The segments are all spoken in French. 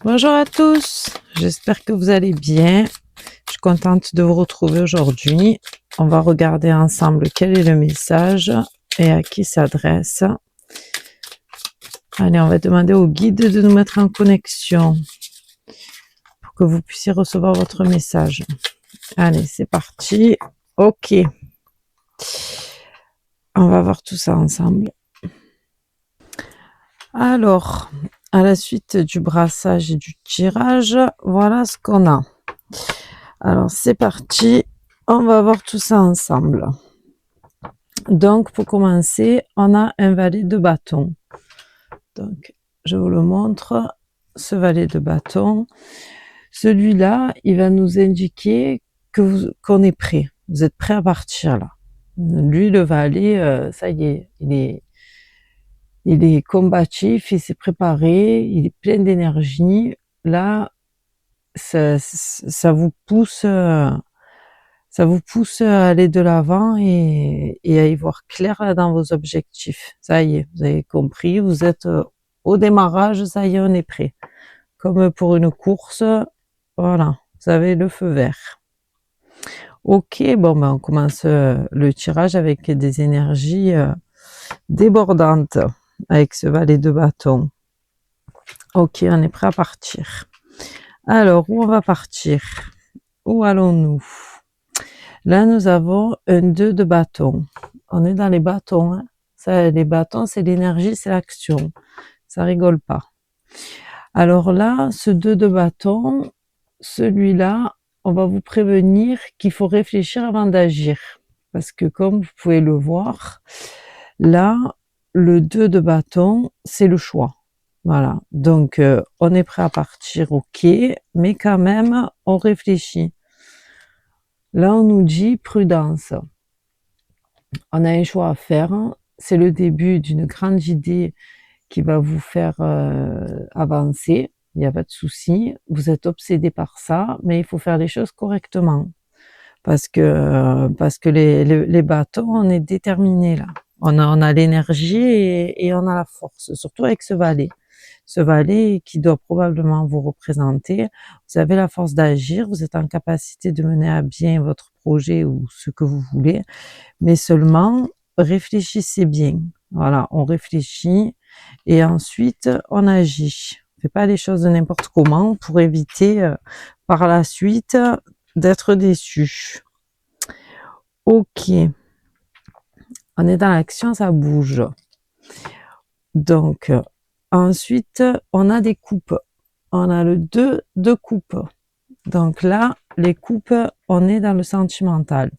Bonjour à tous, j'espère que vous allez bien. Je suis contente de vous retrouver aujourd'hui. On va regarder ensemble quel est le message et à qui s'adresse. Allez, on va demander au guide de nous mettre en connexion pour que vous puissiez recevoir votre message. Allez, c'est parti. Ok. On va voir tout ça ensemble. Alors, à la suite du brassage et du tirage, voilà ce qu'on a. Alors, c'est parti. On va voir tout ça ensemble. Donc, pour commencer, on a un valet de bâton. Donc, je vous le montre. Ce valet de bâton, celui-là, il va nous indiquer qu'on est prêt. Vous êtes prêt à partir là. Lui, le valet, ça y est, il est combatif, il s'est préparé, il est plein d'énergie. Là, ça vous pousse à aller de l'avant et à y voir clair dans vos objectifs. Ça y est, vous avez compris, vous êtes au démarrage, ça y est, on est prêt. Comme pour une course, voilà, vous avez le feu vert. Ok, bon, ben on commence le tirage avec des énergies débordantes, avec ce valet de bâton. Ok, on est prêt à partir. Alors, où on va partir? Où allons-nous? Là, nous avons un 2 de bâton. On est dans les bâtons. Hein. Ça, les bâtons, c'est l'énergie, c'est l'action. Ça rigole pas. Alors là, ce 2 de bâton, celui-là, on va vous prévenir qu'il faut réfléchir avant d'agir. Parce que comme vous pouvez le voir, là, le 2 de bâton, c'est le choix. Voilà. Donc, on est prêt à partir, ok, mais quand même, on réfléchit. Là, on nous dit prudence. On a un choix à faire. C'est le début d'une grande idée qui va vous faire avancer. Il n'y a pas de souci. Vous êtes obsédé par ça, mais il faut faire les choses correctement. Parce que les bâtons, on est déterminés là. On a l'énergie et on a la force, surtout avec ce valet. Ce valet qui doit probablement vous représenter. Vous avez la force d'agir, vous êtes en capacité de mener à bien votre projet ou ce que vous voulez, mais seulement réfléchissez bien. Voilà, on réfléchit et ensuite on agit. On fait pas les choses de n'importe comment pour éviter par la suite d'être déçu. Ok, on est dans l'action, ça bouge. Donc, ensuite, on a des coupes. On a le 2 de coupe. Donc là, les coupes, on est dans le sentimental.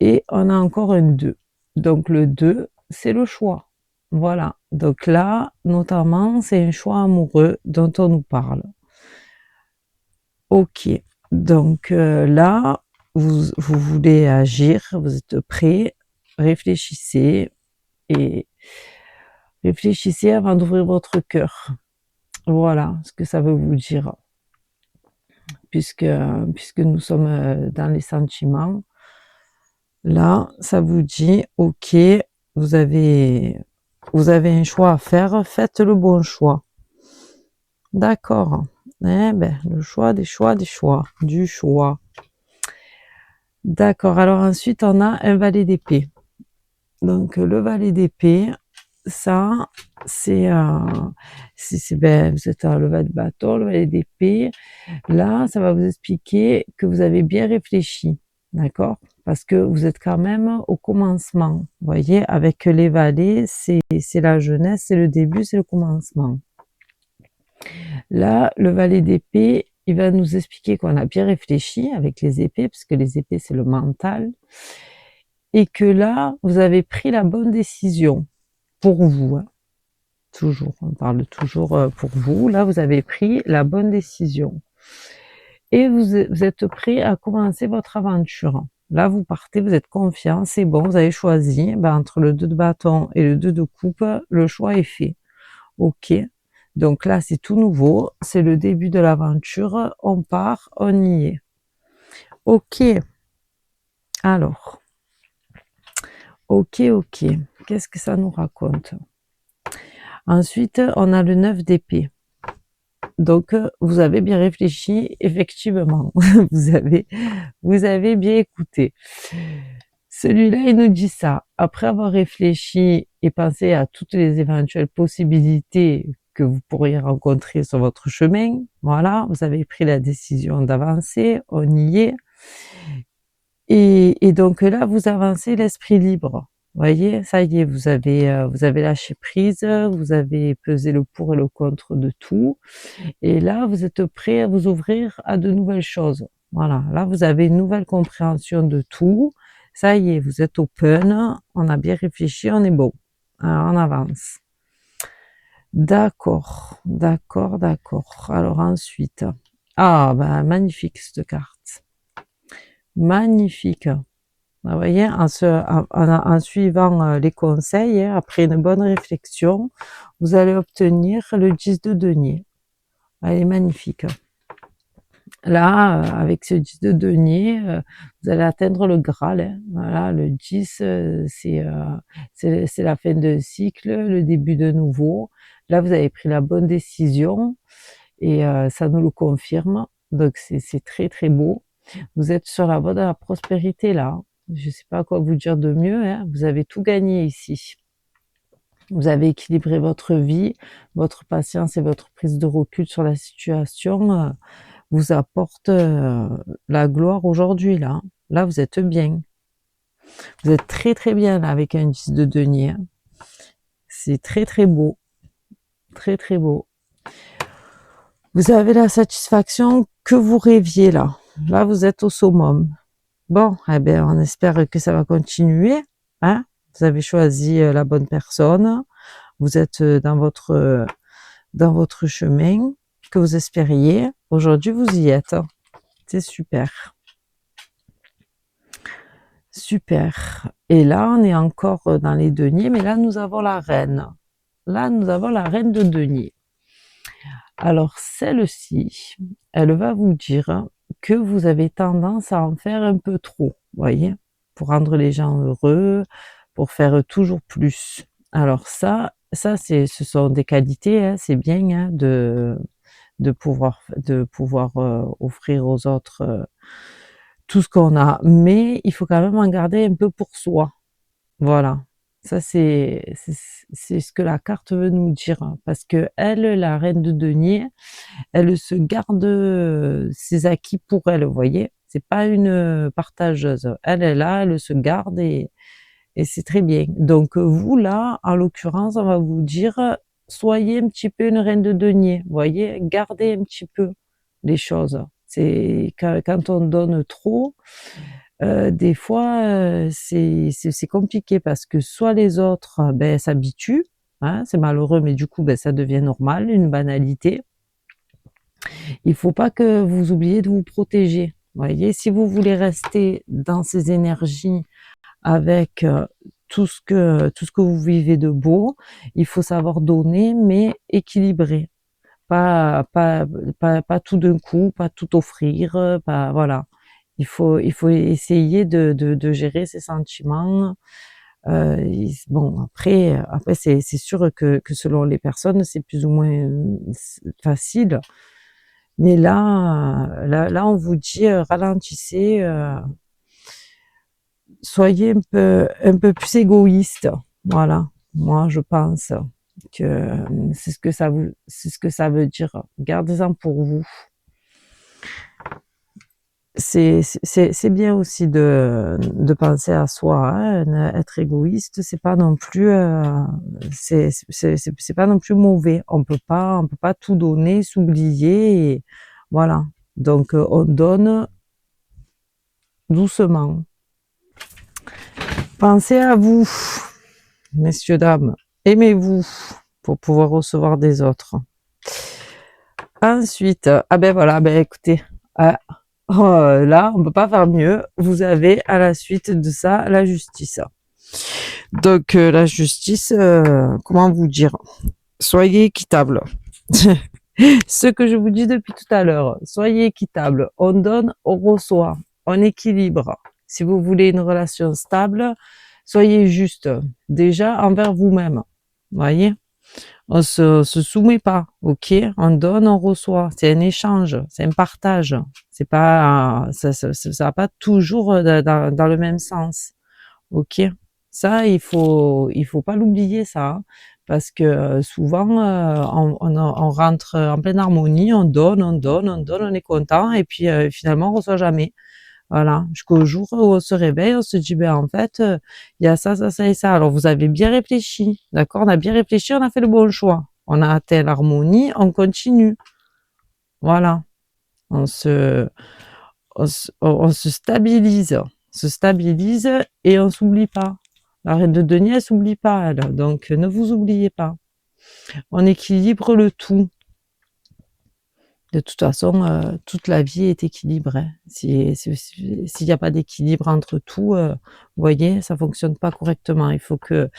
Et on a encore un 2. Donc le 2, c'est le choix. Voilà. Donc là, notamment, c'est un choix amoureux dont on nous parle. Ok. Donc là, vous voulez agir, vous êtes prêt, réfléchissez et réfléchissez avant d'ouvrir votre cœur. Voilà ce que ça veut vous dire. Puisque nous sommes dans les sentiments, là, ça vous dit, ok, vous avez un choix à faire, faites le bon choix. D'accord. Eh ben, le choix des choix des choix, du choix. D'accord. Alors ensuite, on a un valet d'épée. Donc le valet d'épée, ça, ben, vous êtes le valet de bâton, le valet d'épée. Là, ça va vous expliquer que vous avez bien réfléchi, d'accord? Parce que vous êtes quand même au commencement. Vous voyez, avec les valets, c'est la jeunesse, c'est le début, c'est le commencement. Là, le valet d'épée, il va nous expliquer qu'on a bien réfléchi avec les épées, parce que les épées, c'est le mental, et que là, vous avez pris la bonne décision pour vous. Hein. Toujours, on parle toujours pour vous. Là, vous avez pris la bonne décision. Et vous êtes prêt à commencer votre aventure. Là, vous partez, vous êtes confiant, c'est bon, vous avez choisi. Ben, entre le 2 de bâton et le 2 de coupe, le choix est fait. Ok. Donc là, c'est tout nouveau. C'est le début de l'aventure. On part, on y est. Ok. Alors. Ok. Qu'est-ce que ça nous raconte? Ensuite, on a le 9 d'épée. Donc, vous avez bien réfléchi, effectivement. Vous avez bien écouté. Celui-là, il nous dit ça. Après avoir réfléchi et pensé à toutes les éventuelles possibilités que vous pourriez rencontrer sur votre chemin, voilà, vous avez pris la décision d'avancer, on y est. Et donc là, vous avancez l'esprit libre. Voyez, ça y est, vous avez lâché prise, vous avez pesé le pour et le contre de tout. Et là, vous êtes prêt à vous ouvrir à de nouvelles choses. Voilà, là, vous avez une nouvelle compréhension de tout. Ça y est, vous êtes open, on a bien réfléchi, on est bon. Alors, on avance. D'accord, d'accord, d'accord. Alors ensuite, ah, ben, magnifique cette carte. Magnifique. Vous voyez, en suivant les conseils, hein, après une bonne réflexion, vous allez obtenir le 10 de denier. Elle est magnifique. Là, avec ce 10 de denier, vous allez atteindre le Graal. Hein. Voilà, le 10, c'est la fin de cycle, le début de nouveau. Là, vous avez pris la bonne décision et ça nous le confirme. Donc, c'est très, très beau. Vous êtes sur la voie de la prospérité, là. Je sais pas quoi vous dire de mieux. Hein. Vous avez tout gagné ici. Vous avez équilibré votre vie, votre patience et votre prise de recul sur la situation vous apporte la gloire aujourd'hui là. Là, vous êtes bien. Vous êtes très très bien là avec un 10 de denier. C'est très très beau. Très très beau. Vous avez la satisfaction que vous rêviez là. Là, vous êtes au summum. Bon, eh bien, on espère que ça va continuer. Hein? Vous avez choisi la bonne personne. Vous êtes dans votre chemin que vous espériez. Aujourd'hui, vous y êtes. C'est super. Super. Et là, on est encore dans les deniers, mais là, nous avons la reine. Là, nous avons la reine de denier. Alors, celle-ci, elle va vous dire que vous avez tendance à en faire un peu trop, voyez, pour rendre les gens heureux, pour faire toujours plus. Alors ce sont des qualités, hein, c'est bien hein, de pouvoir offrir aux autres tout ce qu'on a, mais il faut quand même en garder un peu pour soi. Voilà. Ça, c'est ce que la carte veut nous dire. Hein, parce que elle, la reine de denier, elle se garde ses acquis pour elle, vous voyez. C'est pas une partageuse. Elle est là, elle se garde et c'est très bien. Donc vous, là, en l'occurrence, on va vous dire, soyez un petit peu une reine de denier, vous voyez. Gardez un petit peu les choses. C'est quand on donne trop, des fois, c'est compliqué parce que soit les autres, ben, s'habituent, hein, c'est malheureux, mais du coup, ben, ça devient normal, une banalité. Il faut pas que vous oubliez de vous protéger. Voyez, si vous voulez rester dans ces énergies avec tout ce que vous vivez de beau, il faut savoir donner, mais équilibrer. Pas tout d'un coup, pas tout offrir, pas voilà. Il faut essayer de gérer ses sentiments. Bon après c'est sûr que selon les personnes c'est plus ou moins facile. Mais là on vous dit ralentissez, soyez un peu plus égoïste. Voilà. Moi je pense que c'est ce que ça veut dire. Gardez-en pour vous. C'est bien aussi de penser à soi, hein. Être égoïste, c'est pas non plus c'est pas non plus mauvais. On peut pas tout donner, s'oublier, et voilà. Donc on donne doucement. Pensez à vous, messieurs dames. Aimez-vous pour pouvoir recevoir des autres. Ensuite, ah ben voilà, ben écoutez, là, on peut pas faire mieux. Vous avez à la suite de ça la justice. Donc la justice, comment vous dire? Soyez équitable. Ce que je vous dis depuis tout à l'heure, soyez équitable. On donne, on reçoit, on équilibre. Si vous voulez une relation stable, soyez juste déjà envers vous-même. Voyez? On se soumet pas, ok? On donne, on reçoit. C'est un échange, c'est un partage. C'est pas, ça va pas toujours dans le même sens, ok? Ça, il faut pas l'oublier, ça, hein, parce que souvent, on rentre en pleine harmonie, on donne, on donne, on donne, on est content, et puis finalement, on reçoit jamais. Voilà, jusqu'au jour où on se réveille, on se dit, ben en fait, il y a ça, ça, ça et ça. Alors vous avez bien réfléchi, d'accord? On a bien réfléchi, on a fait le bon choix. On a atteint l'harmonie, on continue. Voilà, on se, on se stabilise et on s'oublie pas. La reine de denier, elle s'oublie pas, elle. Donc ne vous oubliez pas. On équilibre le tout. De toute façon, toute la vie est équilibrée. S'il n'y a pas d'équilibre entre tout, vous voyez, ça fonctionne pas correctement. Il faut que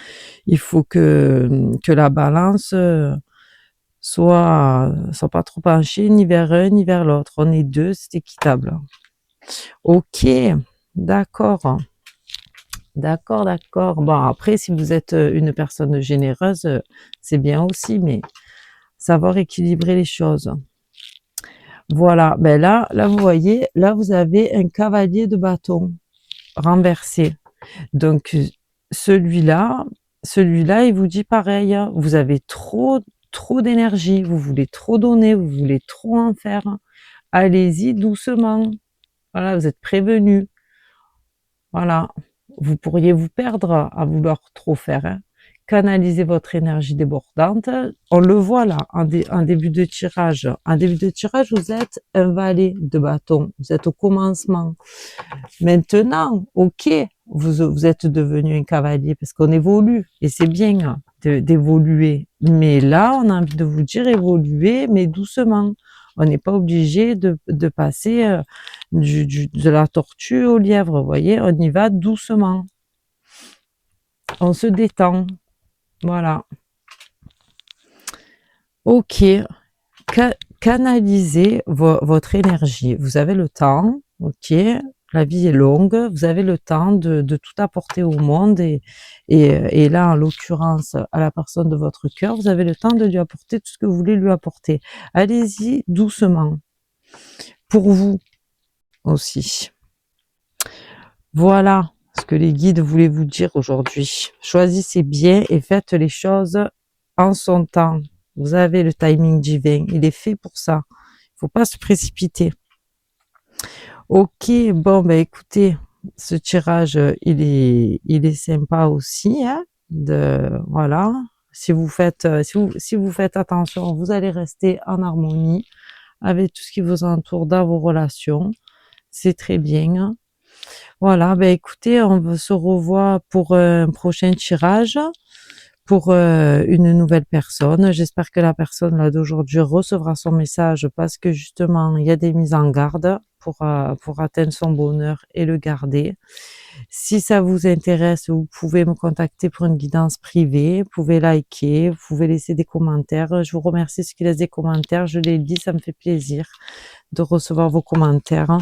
la balance soit pas trop penchée ni vers un ni vers l'autre. On est deux, c'est équitable. Ok, d'accord, d'accord, d'accord. Bon, après, si vous êtes une personne généreuse, c'est bien aussi, mais savoir équilibrer les choses. Voilà, ben là, vous voyez, là, vous avez un cavalier de bâton renversé. Donc, celui-là, il vous dit pareil, hein, vous avez trop d'énergie, vous voulez trop donner, vous voulez trop en faire. Allez-y doucement. Voilà, vous êtes prévenu. Voilà, vous pourriez vous perdre à vouloir trop faire, hein. Canalisez votre énergie débordante. On le voit là, en début de tirage. En début de tirage, vous êtes un valet de bâton. Vous êtes au commencement. Maintenant, ok, vous êtes devenu un cavalier parce qu'on évolue. Et c'est bien hein, d'évoluer. Mais là, on a envie de vous dire évoluer, mais doucement. On n'est pas obligé de passer de la tortue au lièvre, vous voyez, on y va doucement. On se détend. Voilà. Ok. Canalisez votre énergie. Vous avez le temps, ok. La vie est longue, vous avez le temps de tout apporter au monde et là, en l'occurrence, à la personne de votre cœur, vous avez le temps de lui apporter tout ce que vous voulez lui apporter. Allez-y doucement. Pour vous aussi. Voilà ce que les guides voulaient vous dire aujourd'hui. Choisissez bien et faites les choses en son temps. Vous avez le timing divin, il est fait pour ça. Il faut pas se précipiter. Ok, bon ben écoutez, ce tirage il est sympa aussi, hein, voilà. Si vous faites attention, vous allez rester en harmonie avec tout ce qui vous entoure dans vos relations. C'est très bien. Voilà, ben écoutez, on se revoit pour un prochain tirage, pour une nouvelle personne. J'espère que la personne là d'aujourd'hui recevra son message parce que justement, il y a des mises en garde pour atteindre son bonheur et le garder. Si ça vous intéresse, vous pouvez me contacter pour une guidance privée, vous pouvez liker, vous pouvez laisser des commentaires. Je vous remercie ceux qui laissent des commentaires, je les lis, ça me fait plaisir de recevoir vos commentaires.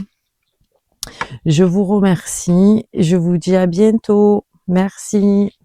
Je vous remercie, je vous dis à bientôt. Merci.